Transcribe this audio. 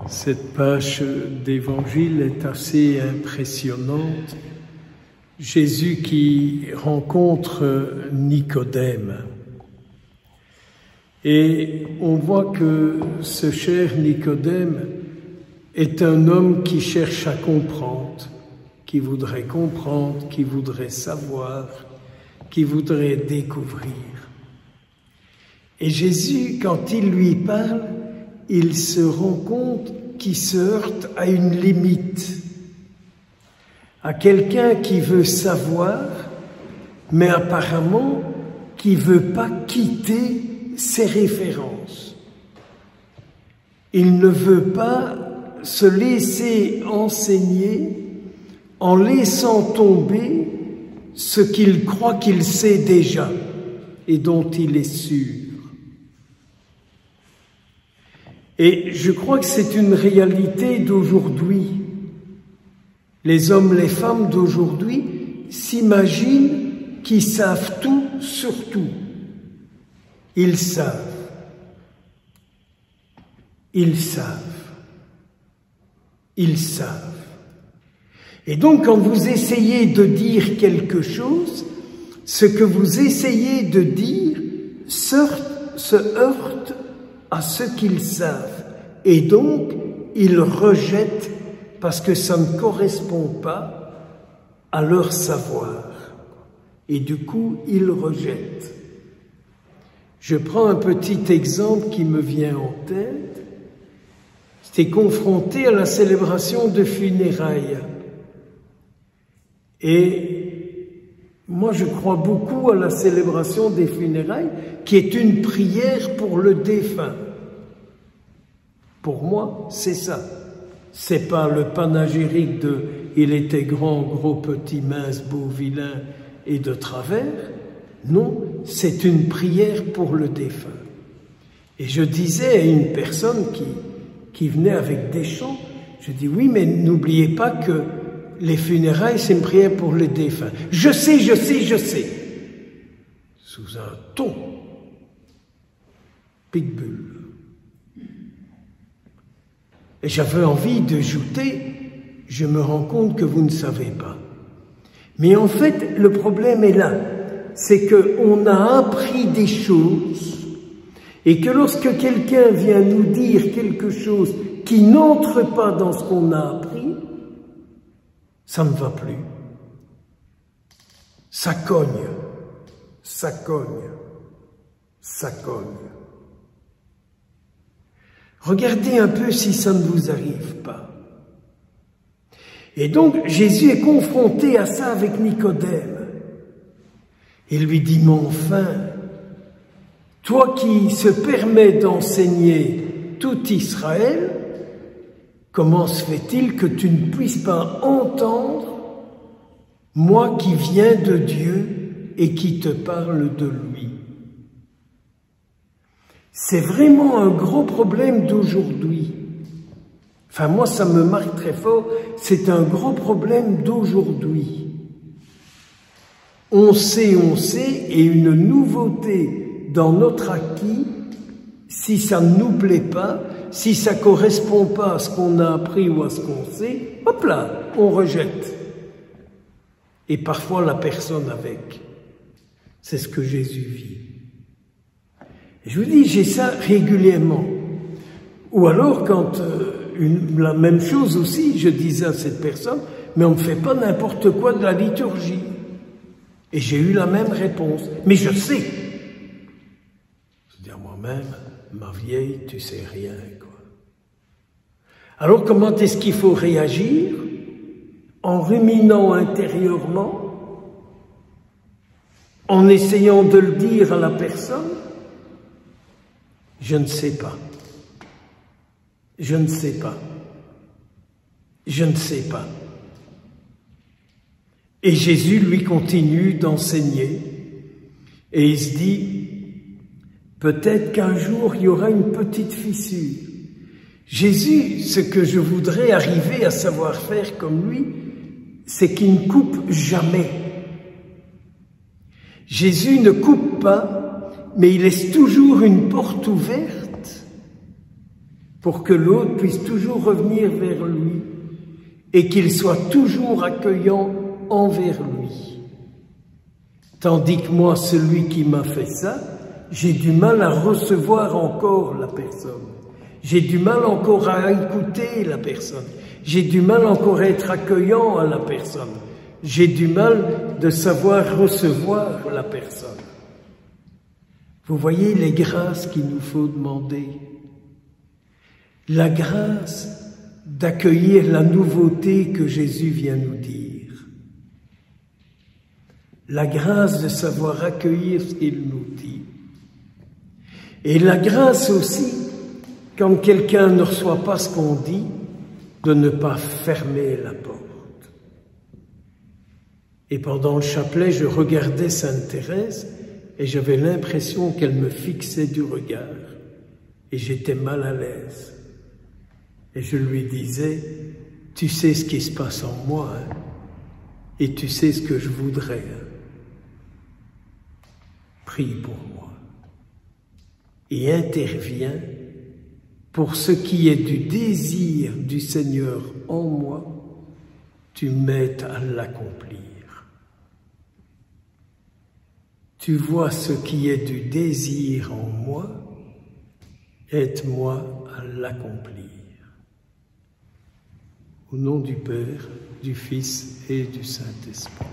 Cette page d'évangile est assez impressionnante. Jésus qui rencontre Nicodème. Et on voit que ce cher Nicodème est un homme qui cherche à comprendre, qui voudrait comprendre, qui voudrait savoir, qui voudrait découvrir. Et Jésus, quand il lui parle, il se rend compte qu'il se heurte à une limite, à quelqu'un qui veut savoir, mais apparemment qui ne veut pas quitter ses références. Il ne veut pas se laisser enseigner en laissant tomber ce qu'il croit qu'il sait déjà et dont il est sûr. Et je crois que c'est une réalité d'aujourd'hui. Les hommes, les femmes d'aujourd'hui s'imaginent qu'ils savent tout sur tout. Ils savent. Ils savent. Ils savent. Et donc, quand vous essayez de dire quelque chose, ce que vous essayez de dire se heurte à ce qu'ils savent. Et donc, ils rejettent parce que ça ne correspond pas à leur savoir. Et du coup, ils rejettent. Je prends un petit exemple qui me vient en tête. J'étais confronté à la célébration de funérailles. Et moi, je crois beaucoup à la célébration des funérailles, qui est une prière pour le défunt. Pour moi, c'est ça. C'est pas le panégyrique de « il était grand, gros, petit, mince, beau, vilain et de travers ». Non, c'est une prière pour le défunt. Et je disais à une personne qui venait avec des chants, je dis « oui, mais n'oubliez pas que les funérailles, c'est une prière pour le défunt. » « Je sais, je sais, je sais !» Sous un ton pitbull. Et j'avais envie d'ajouter, je me rends compte que vous ne savez pas. Mais en fait, le problème est là. C'est qu'on a appris des choses et que lorsque quelqu'un vient nous dire quelque chose qui n'entre pas dans ce qu'on a appris, ça ne va plus. Ça cogne, ça cogne, ça cogne. Regardez un peu si ça ne vous arrive pas. Et donc, Jésus est confronté à ça avec Nicodème. Il lui dit, mais enfin, toi qui se permets d'enseigner tout Israël, comment se fait-il que tu ne puisses pas entendre moi qui viens de Dieu et qui te parle de lui? C'est vraiment un gros problème d'aujourd'hui. Enfin, moi, ça me marque très fort. C'est un gros problème d'aujourd'hui. On sait, et une nouveauté dans notre acquis, si ça ne nous plaît pas, si ça ne correspond pas à ce qu'on a appris ou à ce qu'on sait, hop là, on rejette. Et parfois la personne avec. C'est ce que Jésus vit. Et je vous dis, j'ai ça régulièrement. Ou alors quand, la même chose aussi, je disais à cette personne, mais on ne fait pas n'importe quoi de la liturgie. Et j'ai eu la même réponse. Mais je sais. Je dis à moi-même, ma vieille, tu sais rien, quoi. Alors comment est-ce qu'il faut réagir? En ruminant intérieurement, en essayant de le dire à la personne? Je ne sais pas. Je ne sais pas. Je ne sais pas. Et Jésus, lui, continue d'enseigner. Et il se dit, peut-être qu'un jour, il y aura une petite fissure. Jésus, ce que je voudrais arriver à savoir faire comme lui, c'est qu'il ne coupe jamais. Jésus ne coupe pas, mais il laisse toujours une porte ouverte pour que l'autre puisse toujours revenir vers lui et qu'il soit toujours accueillant envers lui. Tandis que moi, celui qui m'a fait ça, j'ai du mal à recevoir encore la personne. J'ai du mal encore à écouter la personne. J'ai du mal encore à être accueillant à la personne. J'ai du mal de savoir recevoir la personne. Vous voyez les grâces qu'il nous faut demander. La grâce d'accueillir la nouveauté que Jésus vient nous dire. La grâce de savoir accueillir ce qu'il nous dit. Et la grâce aussi, quand quelqu'un ne reçoit pas ce qu'on dit, de ne pas fermer la porte. Et pendant le chapelet, je regardais Sainte Thérèse et j'avais l'impression qu'elle me fixait du regard. Et j'étais mal à l'aise. Et je lui disais, tu sais ce qui se passe en moi, hein, et tu sais ce que je voudrais. Hein. Prie pour moi. Et interviens pour ce qui est du désir du Seigneur en moi, tu m'aides à l'accomplir. Tu vois ce qui est du désir en moi, aide-moi à l'accomplir. Au nom du Père, du Fils et du Saint-Esprit.